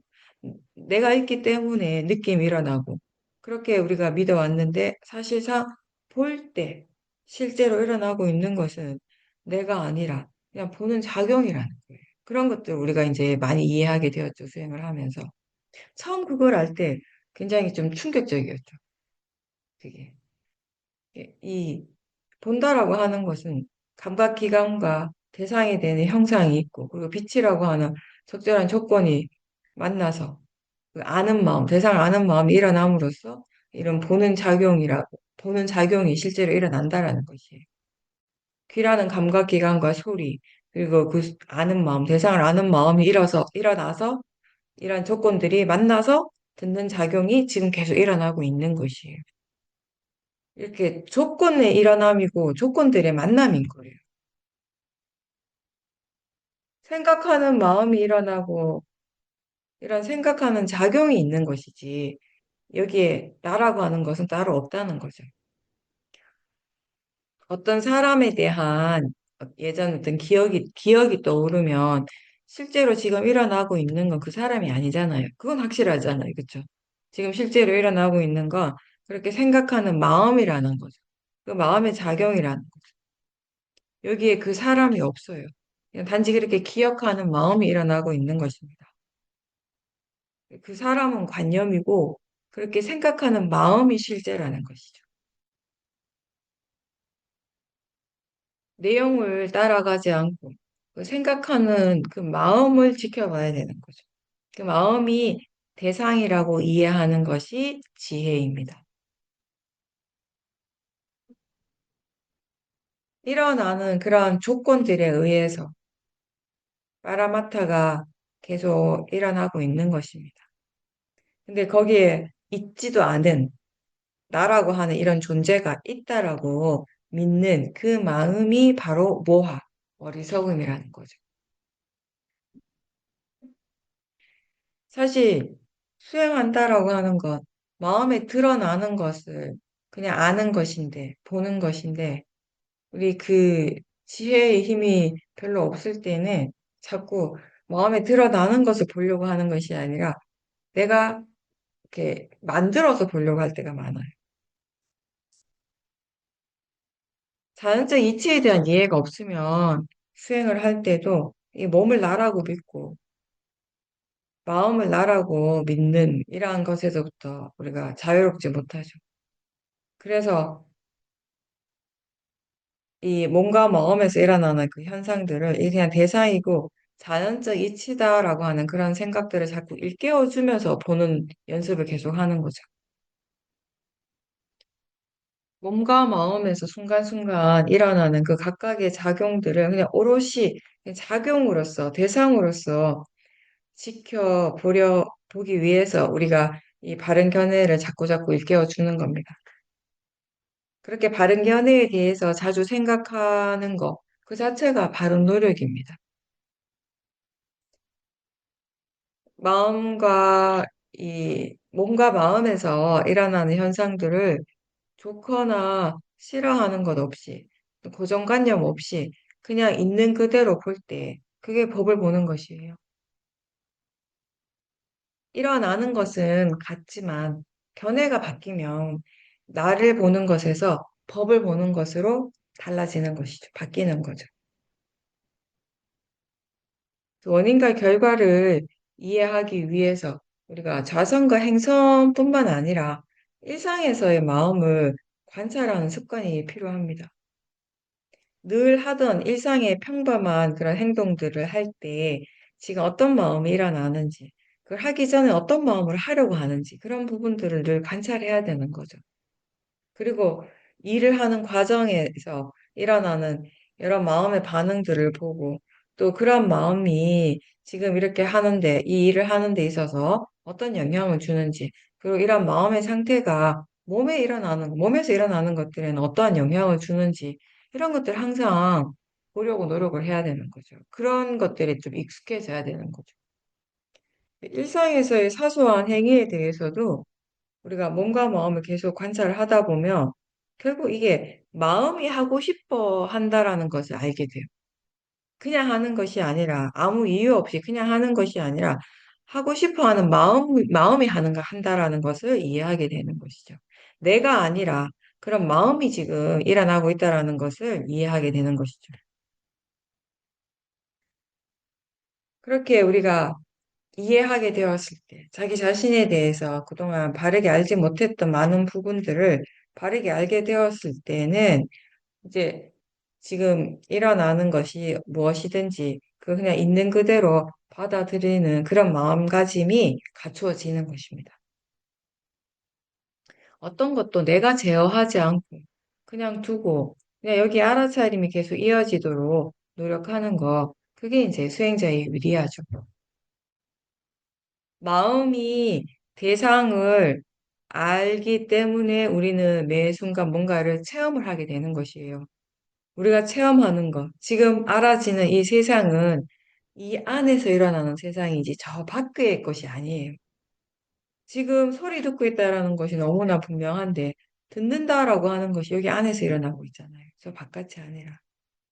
내가 있기 때문에 느낌이 일어나고, 그렇게 우리가 믿어왔는데, 사실상 볼 때, 실제로 일어나고 있는 것은 내가 아니라 그냥 보는 작용이라는 거예요. 그런 것들 우리가 이제 많이 이해하게 되었죠, 수행을 하면서. 처음 그걸 알 때 굉장히 좀 충격적이었죠, 그게. 이 본다라고 하는 것은 감각기관과 대상에 대한 형상이 있고, 그리고 빛이라고 하는 적절한 조건이 만나서 그 아는 마음, 대상을 아는 마음이 일어남으로써 이런 보는 작용이 실제로 일어난다라는 것이에요. 귀라는 감각기관과 소리, 그리고 그 아는 마음, 대상을 아는 마음이 일어나서 이런 조건들이 만나서 듣는 작용이 지금 계속 일어나고 있는 것이에요. 이렇게 조건의 일어남이고 조건들의 만남인 거예요. 생각하는 마음이 일어나고 이런 생각하는 작용이 있는 것이지 여기에 나라고 하는 것은 따로 없다는 거죠. 어떤 사람에 대한 예전 어떤 기억이 떠오르면 실제로 지금 일어나고 있는 건 그 사람이 아니잖아요. 그건 확실하잖아요. 그렇죠? 지금 실제로 일어나고 있는 건 그렇게 생각하는 마음이라는 거죠. 그 마음의 작용이라는 거죠. 여기에 그 사람이 없어요. 그냥 단지 그렇게 기억하는 마음이 일어나고 있는 것입니다. 그 사람은 관념이고 그렇게 생각하는 마음이 실제라는 것이죠. 내용을 따라가지 않고 그 생각하는 그 마음을 지켜봐야 되는 거죠. 그 마음이 대상이라고 이해하는 것이 지혜입니다. 일어나는 그런 조건들에 의해서 파라마타가 계속 일어나고 있는 것입니다. 근데 거기에 있지도 않은 나라고 하는 이런 존재가 있다라고 믿는 그 마음이 바로 모하, 어리석음이라는 거죠. 사실 수행한다라고 하는 것, 마음에 드러나는 것을 그냥 아는 것인데, 보는 것인데, 우리 그 지혜의 힘이 별로 없을 때는 자꾸 마음에 드러나는 것을 보려고 하는 것이 아니라 내가 이렇게 만들어서 보려고 할 때가 많아요. 자연적 이치에 대한 이해가 없으면 수행을 할 때도 이 몸을 나라고 믿고 마음을 나라고 믿는 이러한 것에서부터 우리가 자유롭지 못하죠. 그래서 이 몸과 마음에서 일어나는 그 현상들을 이 그냥 대상이고 자연적 이치다라고 하는 그런 생각들을 자꾸 일깨워주면서 보는 연습을 계속 하는 거죠. 몸과 마음에서 순간순간 일어나는 그 각각의 작용들을 그냥 오롯이 그냥 작용으로서, 대상으로서 보기 위해서 우리가 이 바른 견해를 자꾸자꾸 일깨워주는 겁니다. 그렇게 바른 견해에 대해서 자주 생각하는 것, 그 자체가 바른 노력입니다. 마음과 몸과 마음에서 일어나는 현상들을 좋거나 싫어하는 것 없이, 고정관념 없이 그냥 있는 그대로 볼 때, 그게 법을 보는 것이에요. 일어나는 것은 같지만, 견해가 바뀌면 나를 보는 것에서 법을 보는 것으로 달라지는 것이죠. 바뀌는 거죠. 그 원인과 결과를 이해하기 위해서 우리가 좌선과 행선뿐만 아니라 일상에서의 마음을 관찰하는 습관이 필요합니다. 늘 하던 일상의 평범한 그런 행동들을 할 때 지금 어떤 마음이 일어나는지, 그걸 하기 전에 어떤 마음을 하려고 하는지 그런 부분들을 늘 관찰해야 되는 거죠. 그리고 일을 하는 과정에서 일어나는 여러 마음의 반응들을 보고 또 그런 마음이 지금 이렇게 하는데 이 일을 하는 데 있어서 어떤 영향을 주는지 그리고 이런 마음의 상태가 몸에서 일어나는 것들에는 어떠한 영향을 주는지 이런 것들 항상 보려고 노력을 해야 되는 거죠. 그런 것들이 좀 익숙해져야 되는 거죠. 일상에서의 사소한 행위에 대해서도 우리가 몸과 마음을 계속 관찰을 하다 보면 결국 이게 마음이 하고 싶어 한다라는 것을 알게 돼요. 그냥 하는 것이 아니라 아무 이유 없이 그냥 하는 것이 아니라 하고 싶어 하는 마음이 한다라는 것을 이해하게 되는 것이죠. 내가 아니라 그런 마음이 지금 일어나고 있다라는 것을 이해하게 되는 것이죠. 그렇게 우리가 이해하게 되었을 때, 자기 자신에 대해서 그동안 바르게 알지 못했던 많은 부분들을 바르게 알게 되었을 때는 이제 지금 일어나는 것이 무엇이든지 그 그냥 있는 그대로 받아들이는 그런 마음가짐이 갖추어지는 것입니다. 어떤 것도 내가 제어하지 않고 그냥 두고 그냥 여기 알아차림이 계속 이어지도록 노력하는 거, 그게 이제 수행자의 위리하죠. 마음이 대상을 알기 때문에 우리는 매 순간 뭔가를 체험을 하게 되는 것이에요. 우리가 체험하는 것, 지금 알아지는 이 세상은 이 안에서 일어나는 세상이지 저 밖의 것이 아니에요. 지금 소리 듣고 있다라는 것이 너무나 분명한데 듣는다라고 하는 것이 여기 안에서 일어나고 있잖아요. 저 바깥이 아니라.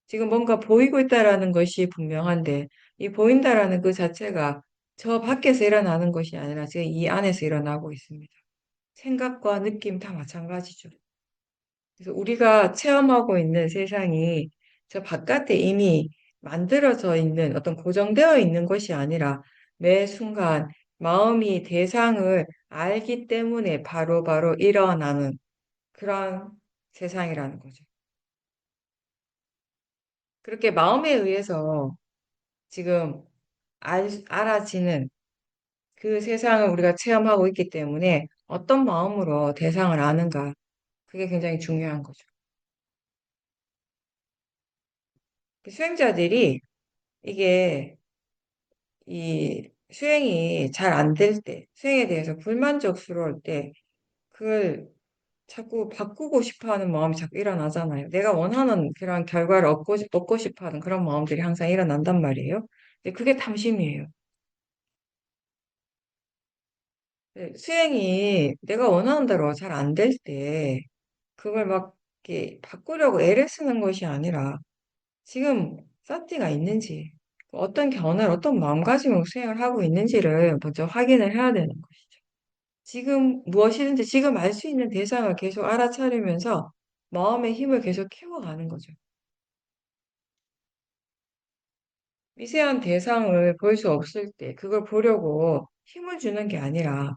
지금 뭔가 보이고 있다라는 것이 분명한데 이 보인다라는 그 자체가 저 밖에서 일어나는 것이 아니라 지금 이 안에서 일어나고 있습니다. 생각과 느낌 다 마찬가지죠. 그래서 우리가 체험하고 있는 세상이 저 바깥에 이미 만들어져 있는 어떤 고정되어 있는 것이 아니라 매 순간 마음이 대상을 알기 때문에 바로바로 일어나는 그런 세상이라는 거죠. 그렇게 마음에 의해서 지금 알아지는 그 세상을 우리가 체험하고 있기 때문에 어떤 마음으로 대상을 아는가, 그게 굉장히 중요한 거죠. 그 수행자들이 이게 이 수행이 잘 안 될 때, 수행에 대해서 불만족스러울 때, 그걸 자꾸 바꾸고 싶어 하는 마음이 자꾸 일어나잖아요. 내가 원하는 그런 결과를 얻고 싶어 하는 그런 마음들이 항상 일어난단 말이에요. 근데 그게 탐심이에요. 네, 수행이 내가 원하는 대로 잘 안 될 때, 그걸 막 이렇게 바꾸려고 애를 쓰는 것이 아니라, 지금 사티가 있는지, 어떤 견해를, 어떤 마음가짐으로 수행을 하고 있는지를 먼저 확인을 해야 되는 것이죠. 지금 무엇이든지 지금 알 수 있는 대상을 계속 알아차리면서 마음의 힘을 계속 키워가는 거죠. 미세한 대상을 볼 수 없을 때 그걸 보려고 힘을 주는 게 아니라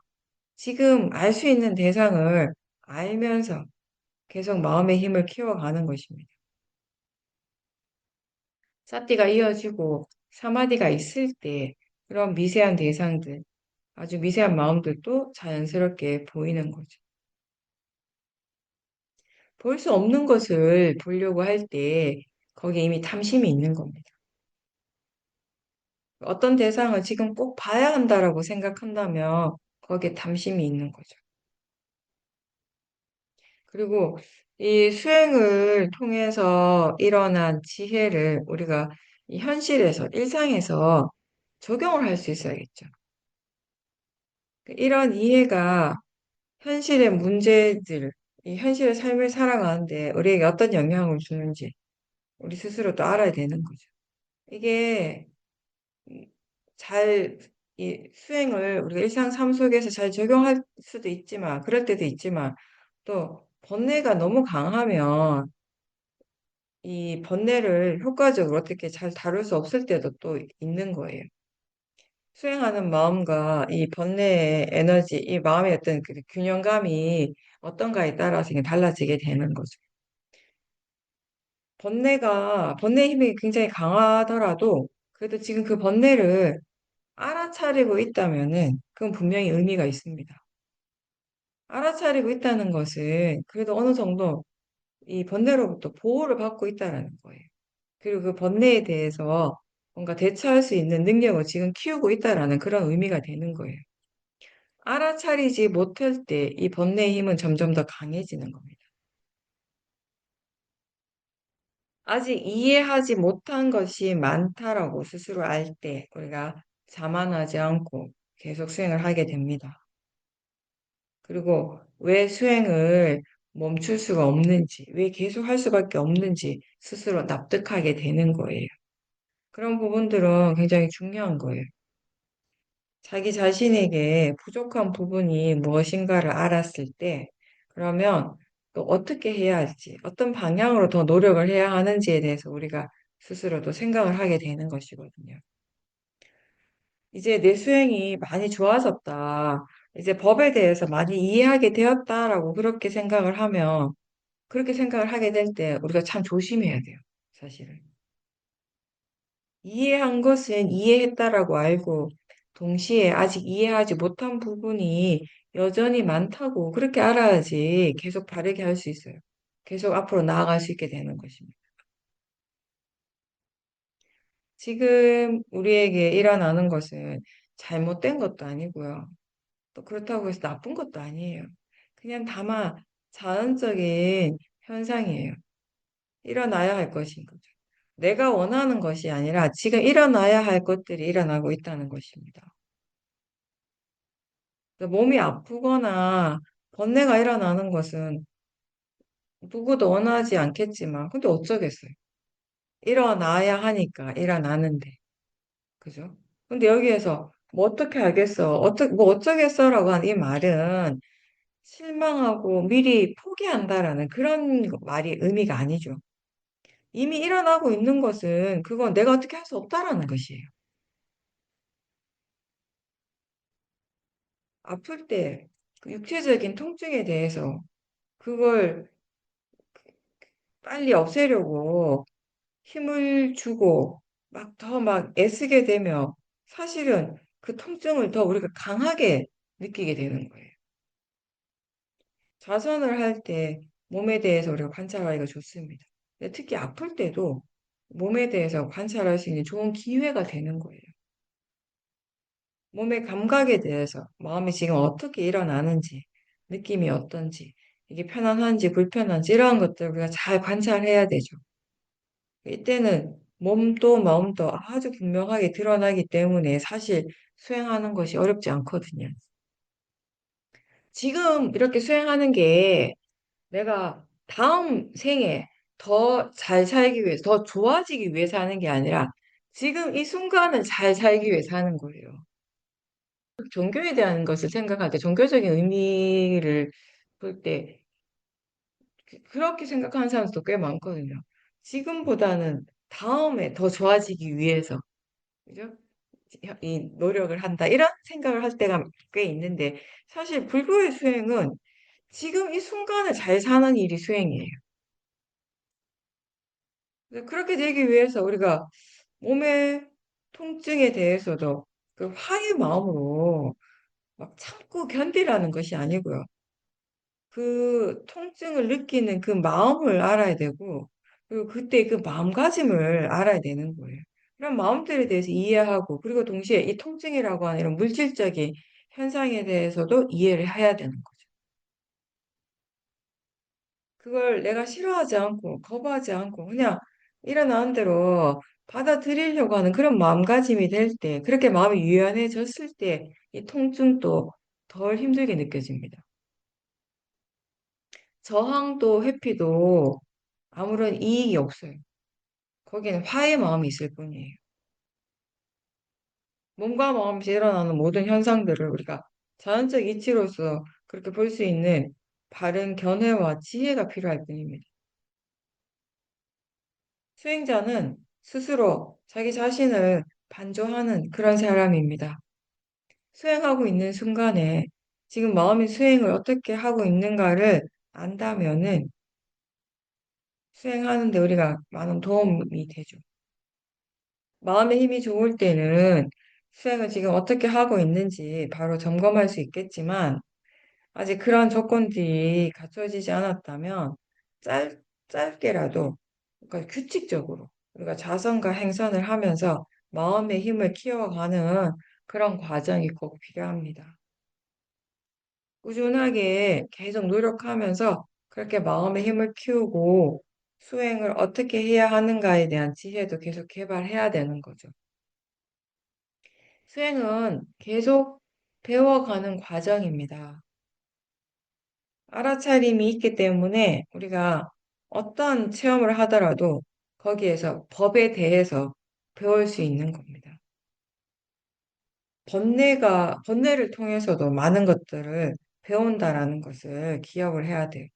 지금 알 수 있는 대상을 알면서 계속 마음의 힘을 키워가는 것입니다. 사티가 이어지고 사마디가 있을 때 그런 미세한 대상들, 아주 미세한 마음들도 자연스럽게 보이는 거죠. 볼 수 없는 것을 보려고 할 때 거기에 이미 탐심이 있는 겁니다. 어떤 대상을 지금 꼭 봐야 한다라고 생각한다면 거기에 탐심이 있는 거죠. 그리고 이 수행을 통해서 일어난 지혜를 우리가 이 현실에서, 일상에서 적용을 할 수 있어야겠죠. 이런 이해가 현실의 문제들, 이 현실의 삶을 살아가는데 우리에게 어떤 영향을 주는지 우리 스스로 또 알아야 되는 거죠. 이게 잘, 이 수행을 우리가 일상 삶 속에서 잘 적용할 수도 있지만, 그럴 때도 있지만, 또 번뇌가 너무 강하면 이 번뇌를 효과적으로 어떻게 잘 다룰 수 없을 때도 또 있는 거예요. 수행하는 마음과 이 번뇌의 에너지, 이 마음의 어떤 그 균형감이 어떤가에 따라서 이게 달라지게 되는 거죠. 번뇌 힘이 굉장히 강하더라도 그래도 지금 그 번뇌를 알아차리고 있다면은 그건 분명히 의미가 있습니다. 알아차리고 있다는 것은 그래도 어느 정도 이 번뇌로부터 보호를 받고 있다는 거예요. 그리고 그 번뇌에 대해서 뭔가 대처할 수 있는 능력을 지금 키우고 있다라는 그런 의미가 되는 거예요. 알아차리지 못할 때 이 번뇌의 힘은 점점 더 강해지는 겁니다. 아직 이해하지 못한 것이 많다라고 스스로 알 때 우리가 자만하지 않고 계속 수행을 하게 됩니다. 그리고 왜 수행을 멈출 수가 없는지, 왜 계속 할 수밖에 없는지 스스로 납득하게 되는 거예요. 그런 부분들은 굉장히 중요한 거예요. 자기 자신에게 부족한 부분이 무엇인가를 알았을 때, 그러면 또 어떻게 해야 할지, 어떤 방향으로 더 노력을 해야 하는지에 대해서 우리가 스스로도 생각을 하게 되는 것이거든요. 이제 내 수행이 많이 좋아졌다. 이제 법에 대해서 많이 이해하게 되었다라고 그렇게 생각을 하면, 그렇게 생각을 하게 될 때 우리가 참 조심해야 돼요. 사실은. 이해한 것은 이해했다라고 알고, 동시에 아직 이해하지 못한 부분이 여전히 많다고 그렇게 알아야지 계속 바르게 할 수 있어요. 계속 앞으로 나아갈 수 있게 되는 것입니다. 지금 우리에게 일어나는 것은 잘못된 것도 아니고요. 또 그렇다고 해서 나쁜 것도 아니에요. 그냥 다만 자연적인 현상이에요. 일어나야 할 것인 거죠. 내가 원하는 것이 아니라 지금 일어나야 할 것들이 일어나고 있다는 것입니다. 몸이 아프거나 번뇌가 일어나는 것은 누구도 원하지 않겠지만, 근데 어쩌겠어요. 일어나야 하니까 일어나는데, 그죠? 근데 여기에서 뭐 어떻게 알겠어? 뭐 어쩌겠어라고 하는 이 말은 실망하고 미리 포기한다라는 그런 말이 의미가 아니죠. 이미 일어나고 있는 것은 그건 내가 어떻게 할 수 없다라는 것이에요. 아플 때 그 육체적인 통증에 대해서 그걸 빨리 없애려고 힘을 주고 막 더 막 애쓰게 되면 사실은 그 통증을 더 우리가 강하게 느끼게 되는 거예요. 자선을 할 때 몸에 대해서 우리가 관찰하기가 좋습니다. 근데 특히 아플 때도 몸에 대해서 관찰할 수 있는 좋은 기회가 되는 거예요. 몸의 감각에 대해서 마음이 지금 어떻게 일어나는지, 느낌이 어떤지, 이게 편안한지 불편한지 이러한 것들 우리가 잘 관찰해야 되죠. 이때는 몸도 마음도 아주 분명하게 드러나기 때문에 사실 수행하는 것이 어렵지 않거든요. 지금 이렇게 수행하는 게 내가 다음 생에 더 잘 살기 위해서, 더 좋아지기 위해서 하는 게 아니라 지금 이 순간을 잘 살기 위해서 하는 거예요. 종교에 대한 것을 생각할 때, 종교적인 의미를 볼 때, 그렇게 생각하는 사람도 꽤 많거든요. 지금보다는 다음에 더 좋아지기 위해서, 그죠? 이 노력을 한다. 이런 생각을 할 때가 꽤 있는데, 사실 불교의 수행은 지금 이 순간을 잘 사는 일이 수행이에요. 그렇게 되기 위해서 우리가 몸의 통증에 대해서도 그 화의 마음으로 막 참고 견디라는 것이 아니고요. 그 통증을 느끼는 그 마음을 알아야 되고, 그리고 그때 그 마음가짐을 알아야 되는 거예요. 그런 마음들에 대해서 이해하고, 그리고 동시에 이 통증이라고 하는 이런 물질적인 현상에 대해서도 이해를 해야 되는 거죠. 그걸 내가 싫어하지 않고, 거부하지 않고, 그냥 일어나는 대로 받아들이려고 하는 그런 마음가짐이 될 때, 그렇게 마음이 유연해졌을 때, 이 통증도 덜 힘들게 느껴집니다. 저항도 회피도 아무런 이익이 없어요. 거기는 화의 마음이 있을 뿐이에요. 몸과 마음에서 일어나는 모든 현상들을 우리가 자연적 이치로서 그렇게 볼 수 있는 바른 견해와 지혜가 필요할 뿐입니다. 수행자는 스스로 자기 자신을 반조하는 그런 사람입니다. 수행하고 있는 순간에 지금 마음이 수행을 어떻게 하고 있는가를 안다면은 수행하는데 우리가 많은 도움이 되죠. 마음의 힘이 좋을 때는 수행을 지금 어떻게 하고 있는지 바로 점검할 수 있겠지만, 아직 그러한 조건들이 갖춰지지 않았다면, 짧게라도, 그러니까 규칙적으로, 우리가 자선과 행선을 하면서 마음의 힘을 키워가는 그런 과정이 꼭 필요합니다. 꾸준하게 계속 노력하면서 그렇게 마음의 힘을 키우고 수행을 어떻게 해야 하는가에 대한 지혜도 계속 개발해야 되는 거죠. 수행은 계속 배워가는 과정입니다. 알아차림이 있기 때문에 우리가 어떤 체험을 하더라도 거기에서 법에 대해서 배울 수 있는 겁니다. 번뇌를 통해서도 많은 것들을 배운다라는 것을 기억을 해야 돼요.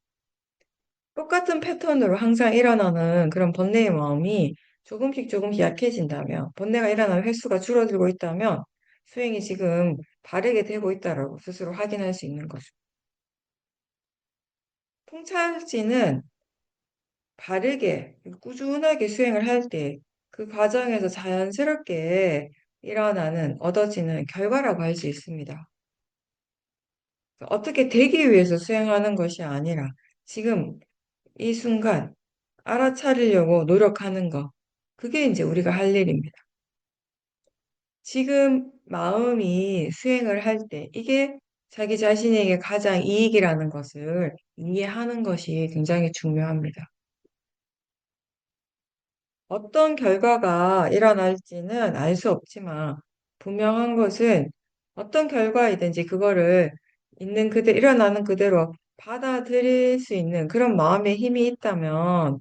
똑같은 패턴으로 항상 일어나는 그런 번뇌의 마음이 조금씩 조금씩 약해진다면, 번뇌가 일어나는 횟수가 줄어들고 있다면, 수행이 지금 바르게 되고 있다라고 스스로 확인할 수 있는 거죠. 통찰지는 바르게, 꾸준하게 수행을 할 때, 그 과정에서 자연스럽게 얻어지는 결과라고 할 수 있습니다. 어떻게 되기 위해서 수행하는 것이 아니라, 지금 이 순간 알아차리려고 노력하는 거. 그게 이제 우리가 할 일입니다. 지금 마음이 수행을 할 때, 이게 자기 자신에게 가장 이익이라는 것을 이해하는 것이 굉장히 중요합니다. 어떤 결과가 일어날지는 알 수 없지만, 분명한 것은 어떤 결과이든지 그거를 일어나는 그대로 받아들일 수 있는 그런 마음의 힘이 있다면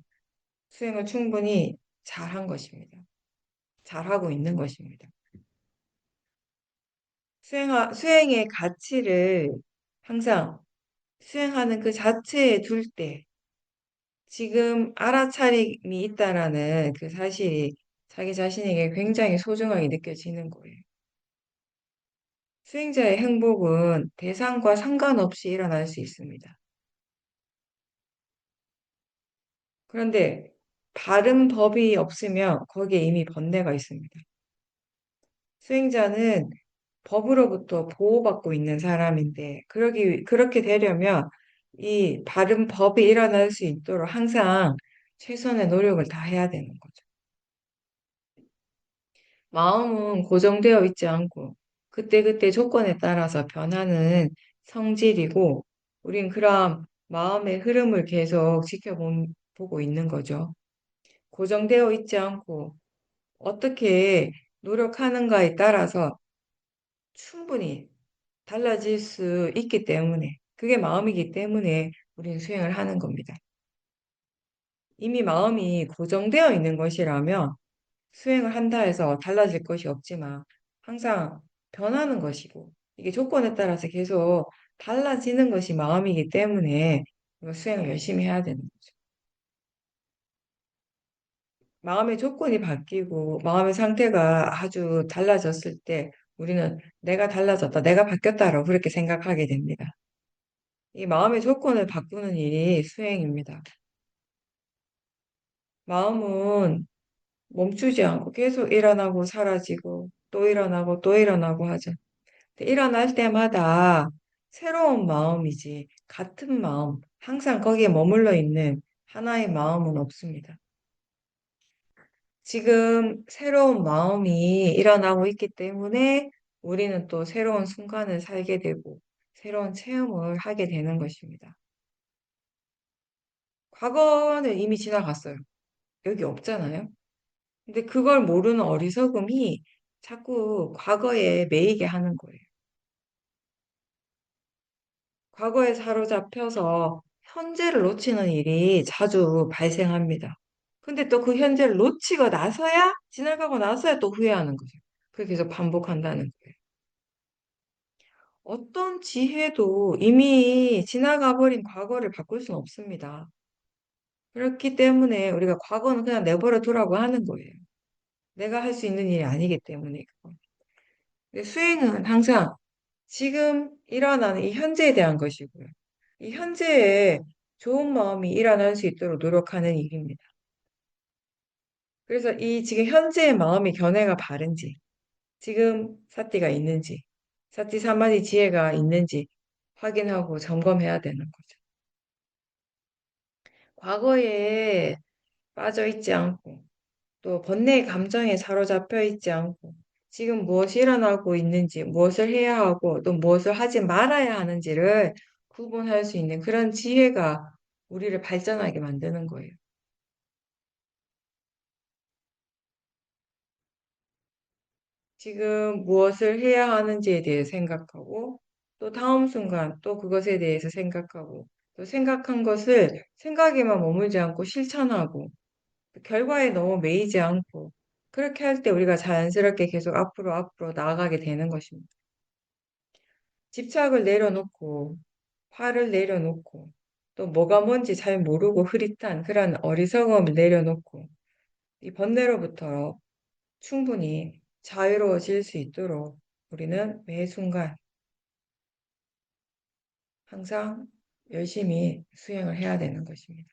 수행을 충분히 잘한 것입니다. 잘하고 있는 것입니다. 수행의 가치를 항상 수행하는 그 자체에 둘 때, 지금 알아차림이 있다라는 그 사실이 자기 자신에게 굉장히 소중하게 느껴지는 거예요. 수행자의 행복은 대상과 상관없이 일어날 수 있습니다. 그런데 바른 법이 없으면 거기에 이미 번뇌가 있습니다. 수행자는 법으로부터 보호받고 있는 사람인데, 그렇게 되려면 이 바른 법이 일어날 수 있도록 항상 최선의 노력을 다 해야 되는 거죠. 마음은 고정되어 있지 않고, 그때그때 조건에 따라서 변하는 성질이고, 우린 그럼 마음의 흐름을 계속 지켜보고 있는 거죠. 고정되어 있지 않고, 어떻게 노력하는가에 따라서 충분히 달라질 수 있기 때문에, 그게 마음이기 때문에 우리는 수행을 하는 겁니다. 이미 마음이 고정되어 있는 것이라면 수행을 한다 해서 달라질 것이 없지만 항상 변하는 것이고, 이게 조건에 따라서 계속 달라지는 것이 마음이기 때문에 우리가 수행을 열심히 해야 되는 거죠. 마음의 조건이 바뀌고 마음의 상태가 아주 달라졌을 때 우리는 내가 달라졌다, 내가 바뀌었다라고 그렇게 생각하게 됩니다. 이 마음의 조건을 바꾸는 일이 수행입니다. 마음은 멈추지 않고 계속 일어나고 사라지고 또 일어나고 또 일어나고 하죠. 근데 일어날 때마다 새로운 마음이지 같은 마음, 항상 거기에 머물러 있는 하나의 마음은 없습니다. 지금 새로운 마음이 일어나고 있기 때문에 우리는 또 새로운 순간을 살게 되고 새로운 체험을 하게 되는 것입니다. 과거는 이미 지나갔어요. 여기 없잖아요. 근데 그걸 모르는 어리석음이 자꾸 과거에 매이게 하는 거예요. 과거에 사로잡혀서 현재를 놓치는 일이 자주 발생합니다. 근데 또 그 현재를 놓치고 나서야, 지나가고 나서야 또 후회하는 거죠. 그게 계속 반복한다는 거예요. 어떤 지혜도 이미 지나가 버린 과거를 바꿀 수는 없습니다. 그렇기 때문에 우리가 과거는 그냥 내버려 두라고 하는 거예요. 내가 할 수 있는 일이 아니기 때문에. 근데 수행은 항상 지금 일어나는 이 현재에 대한 것이고요. 이 현재에 좋은 마음이 일어날 수 있도록 노력하는 일입니다. 그래서 이 지금 현재의 마음이 견해가 바른지, 지금 사티가 있는지, 사티 사마디 지혜가 있는지 확인하고 점검해야 되는 거죠. 과거에 빠져 있지 않고, 또 번뇌의 감정에 사로잡혀 있지 않고, 지금 무엇이 일어나고 있는지, 무엇을 해야 하고, 또 무엇을 하지 말아야 하는지를 구분할 수 있는 그런 지혜가 우리를 발전하게 만드는 거예요. 지금 무엇을 해야 하는지에 대해 생각하고, 또 다음 순간 또 그것에 대해서 생각하고, 또 생각한 것을 생각에만 머물지 않고 실천하고, 결과에 너무 매이지 않고, 그렇게 할 때 우리가 자연스럽게 계속 앞으로 앞으로 나아가게 되는 것입니다. 집착을 내려놓고, 화를 내려놓고, 또 뭐가 뭔지 잘 모르고 흐릿한 그런 어리석음을 내려놓고, 이 번뇌로부터 충분히 자유로워질 수 있도록 우리는 매 순간 항상 열심히 수행을 해야 되는 것입니다.